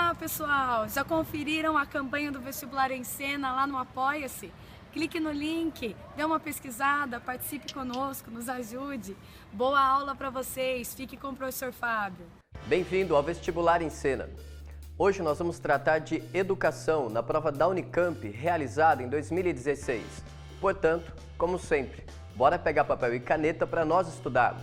Olá, pessoal! Já conferiram a campanha do Vestibular em Cena lá no Apoia-se? Clique no link, dê uma pesquisada, participe conosco, nos ajude. Boa aula para vocês, fique com o professor Fábio. Bem-vindo ao Vestibular em Cena. Hoje nós vamos tratar de educação na prova da Unicamp, realizada em 2016. Portanto, como sempre, bora pegar papel e caneta para nós estudarmos.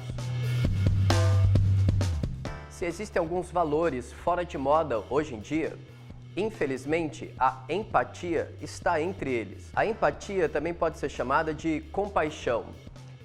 Se existem alguns valores fora de moda hoje em dia, infelizmente a empatia está entre eles. A empatia também pode ser chamada de compaixão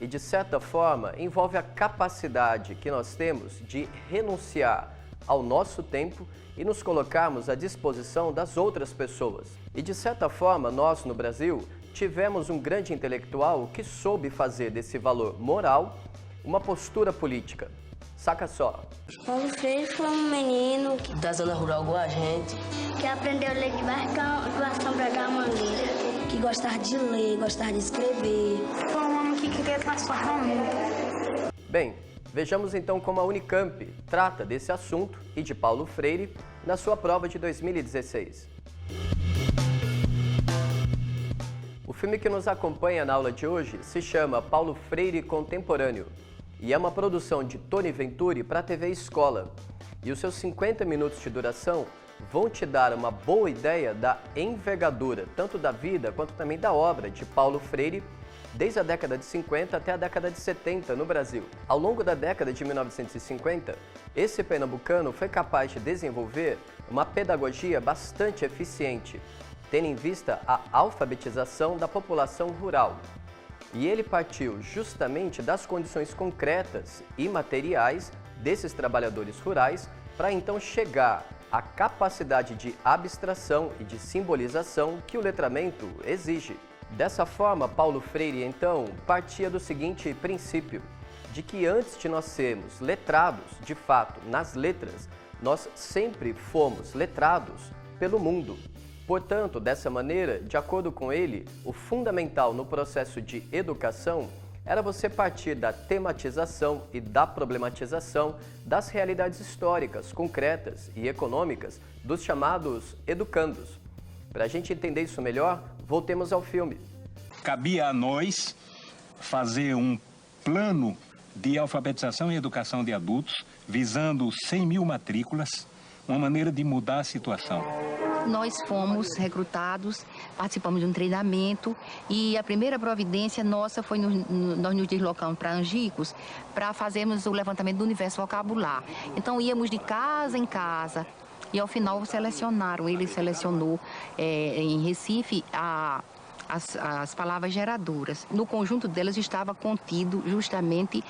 e, de certa forma, envolve a capacidade que nós temos de renunciar ao nosso tempo e nos colocarmos à disposição das outras pessoas. E, de certa forma, nós no Brasil tivemos um grande intelectual que soube fazer desse valor moral uma postura política. Saca só. Paulo Freire foi um menino da zona rural igual a gente, que aprendeu a ler debaixo da mangueira, que gostava de ler, gostava de escrever. foi um homem que queria transformar o mundo. Bem, vejamos então como a Unicamp trata desse assunto e de Paulo Freire na sua prova de 2016. O filme que nos acompanha na aula de hoje se chama Paulo Freire Contemporâneo e é uma produção de Tony Venturi para a TV Escola. E os seus 50 minutos de duração vão te dar uma boa ideia da envergadura, tanto da vida quanto também da obra de Paulo Freire, desde a década de 50 até a década de 70 no Brasil. Ao longo da década de 1950, esse pernambucano foi capaz de desenvolver uma pedagogia bastante eficiente, tendo em vista a alfabetização da população rural. E ele partiu justamente das condições concretas e materiais desses trabalhadores rurais para então chegar à capacidade de abstração e de simbolização que o letramento exige. Dessa forma, Paulo Freire então partia do seguinte princípio, de que antes de nós sermos letrados, de fato, nas letras, nós sempre fomos letrados pelo mundo. Portanto, dessa maneira, de acordo com ele, o fundamental no processo de educação era você partir da tematização e da problematização das realidades históricas, concretas e econômicas dos chamados educandos. Para a gente entender isso melhor, voltemos ao filme. Cabia a nós fazer um plano de alfabetização e educação de adultos, visando 100 mil matrículas, uma maneira de mudar a situação. Nós fomos recrutados, participamos de um treinamento e a primeira providência nossa foi nós nos deslocamos para Angicos para fazermos o levantamento do universo vocabular. Então íamos de casa em casa e ao final selecionaram, ele selecionou em Recife as palavras geradoras. No conjunto delas estava contido justamente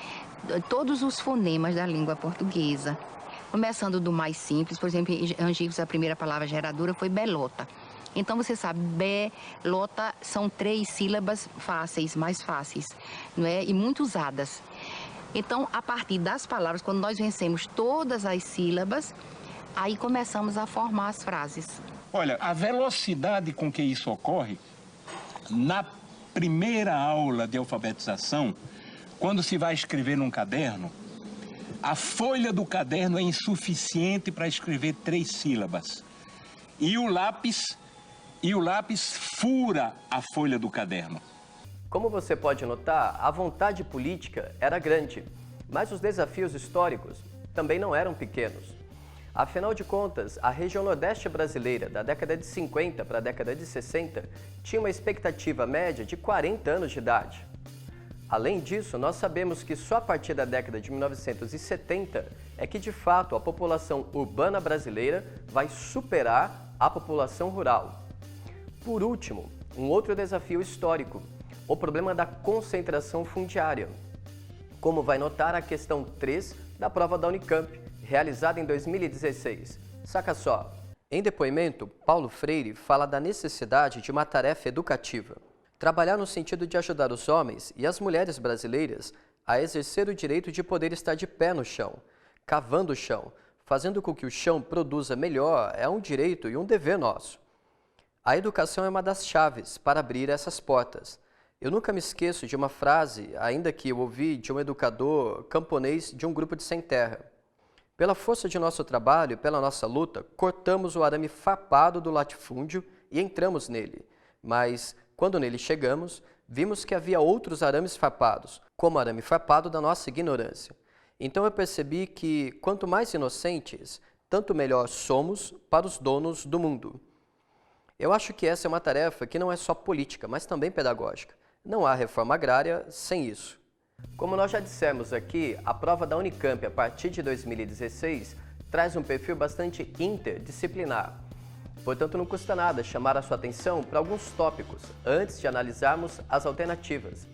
todos os fonemas da língua portuguesa. Começando do mais simples, por exemplo, em Angicos a primeira palavra geradora foi belota. Então você sabe, belota são 3 sílabas fáceis, mais fáceis, não é? E muito usadas. Então, a partir das palavras, quando nós vencemos todas as sílabas, aí começamos a formar as frases. Olha, a velocidade com que isso ocorre, na primeira aula de alfabetização, quando se vai escrever num caderno, a folha do caderno é insuficiente para escrever 3 sílabas. E o lápis fura a folha do caderno. Como você pode notar, a vontade política era grande, mas os desafios históricos também não eram pequenos. Afinal de contas, a região nordeste brasileira, da década de 50 para a década de 60, tinha uma expectativa média de 40 anos de idade. Além disso, nós sabemos que só a partir da década de 1970 é que, de fato, a população urbana brasileira vai superar a população rural. Por último, um outro desafio histórico, o problema da concentração fundiária. Como vai notar a questão 3 da prova da Unicamp, realizada em 2016. Saca só. Em depoimento, Paulo Freire fala da necessidade de uma tarefa educativa. Trabalhar no sentido de ajudar os homens e as mulheres brasileiras a exercer o direito de poder estar de pé no chão, cavando o chão, fazendo com que o chão produza melhor, é um direito e um dever nosso. A educação é uma das chaves para abrir essas portas. Eu nunca me esqueço de uma frase, ainda que eu ouvi de um educador camponês de um grupo de sem terra. Pela força de nosso trabalho e pela nossa luta, cortamos o arame farpado do latifúndio e entramos nele. Mas, quando nele chegamos, vimos que havia outros arames farpados, como o arame farpado da nossa ignorância. Então eu percebi que, quanto mais inocentes, tanto melhor somos para os donos do mundo. Eu acho que essa é uma tarefa que não é só política, mas também pedagógica. Não há reforma agrária sem isso. Como nós já dissemos aqui, a prova da Unicamp a partir de 2016 traz um perfil bastante interdisciplinar. Portanto, não custa nada chamar a sua atenção para alguns tópicos, antes de analisarmos as alternativas.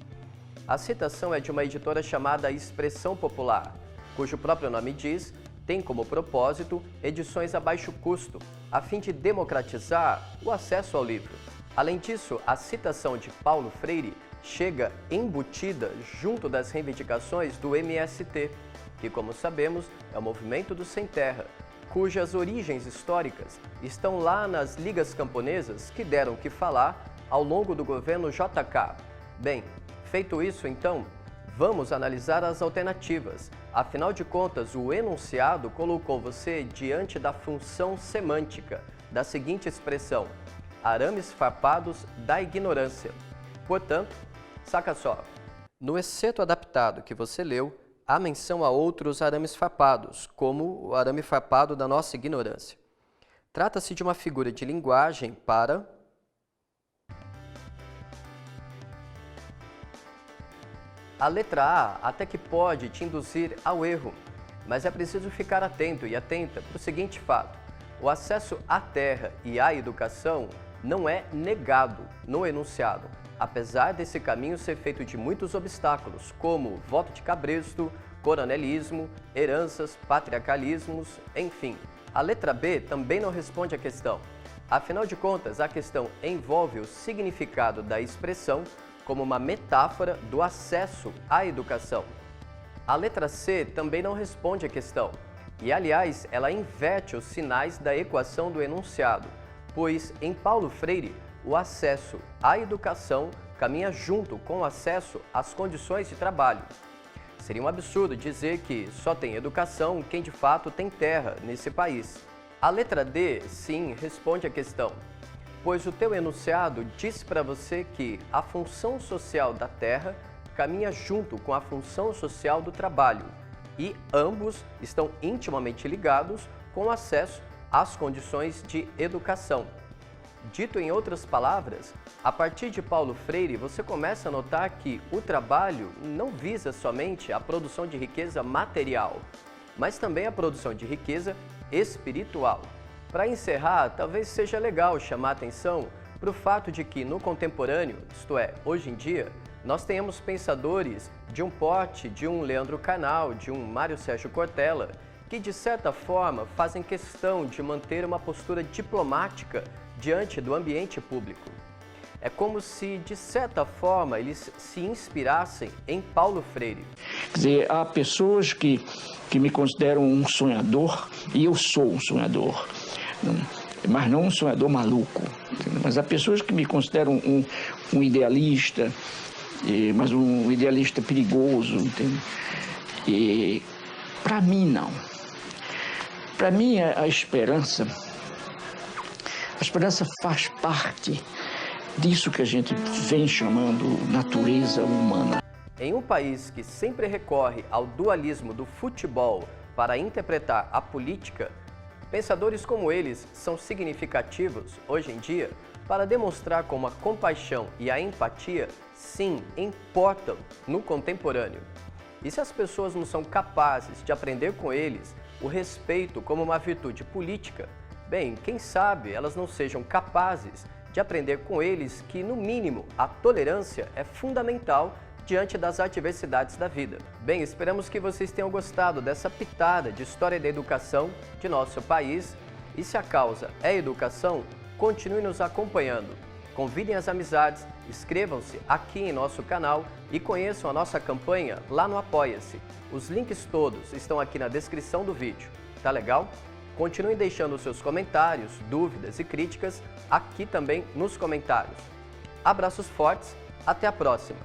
A citação é de uma editora chamada Expressão Popular, cujo próprio nome diz, tem como propósito edições a baixo custo, a fim de democratizar o acesso ao livro. Além disso, a citação de Paulo Freire chega embutida junto das reivindicações do MST, que, como sabemos, é o Movimento do Sem Terra, cujas origens históricas estão lá nas ligas camponesas que deram o que falar ao longo do governo JK. Bem, feito isso então, vamos analisar as alternativas. Afinal de contas, o enunciado colocou você diante da função semântica da seguinte expressão: arames farpados da ignorância. Portanto, saca só, no excerto adaptado que você leu, há menção a outros arames farpados, como o arame farpado da nossa ignorância. Trata-se de uma figura de linguagem para a letra A até que pode te induzir ao erro, mas é preciso ficar atento e atenta para o seguinte fato: o acesso à terra e à educação não é negado no enunciado, apesar desse caminho ser feito de muitos obstáculos, como voto de cabresto, coronelismo, heranças, patriarcalismos, enfim. A letra B também não responde à questão. Afinal de contas, a questão envolve o significado da expressão como uma metáfora do acesso à educação. A letra C também não responde à questão. E, aliás, ela inverte os sinais da equação do enunciado, pois, em Paulo Freire, o acesso à educação caminha junto com o acesso às condições de trabalho. Seria um absurdo dizer que só tem educação quem de fato tem terra nesse país. A letra D, sim, responde à questão, pois o teu enunciado diz para você que a função social da terra caminha junto com a função social do trabalho e ambos estão intimamente ligados com o acesso às condições de educação. Dito em outras palavras, a partir de Paulo Freire, você começa a notar que o trabalho não visa somente a produção de riqueza material, mas também a produção de riqueza espiritual. Para encerrar, talvez seja legal chamar a atenção para o fato de que no contemporâneo, isto é, hoje em dia, nós tenhamos pensadores de um porte de um Leandro Carnal, de um Mário Sérgio Cortella, que de certa forma fazem questão de manter uma postura diplomática diante do ambiente público. É como se, de certa forma, eles se inspirassem em Paulo Freire. Quer dizer, há pessoas que me consideram um sonhador, e eu sou um sonhador, mas não um sonhador maluco. Mas há pessoas que me consideram um idealista, mas um idealista perigoso, entende? E para mim, não. Para mim, a esperança faz parte disso que a gente vem chamando natureza humana. Em um país que sempre recorre ao dualismo do futebol para interpretar a política, pensadores como eles são significativos, hoje em dia, para demonstrar como a compaixão e a empatia, sim, importam no contemporâneo. E se as pessoas não são capazes de aprender com eles o respeito como uma virtude política, bem, quem sabe elas não sejam capazes de aprender com eles que, no mínimo, a tolerância é fundamental diante das adversidades da vida. Bem, esperamos que vocês tenham gostado dessa pitada de história da educação de nosso país. E se a causa é educação, continue nos acompanhando. Convidem as amizades, inscrevam-se aqui em nosso canal e conheçam a nossa campanha lá no Apoia-se. Os links todos estão aqui na descrição do vídeo. Tá legal? Continuem deixando seus comentários, dúvidas e críticas aqui também nos comentários. Abraços fortes, até a próxima!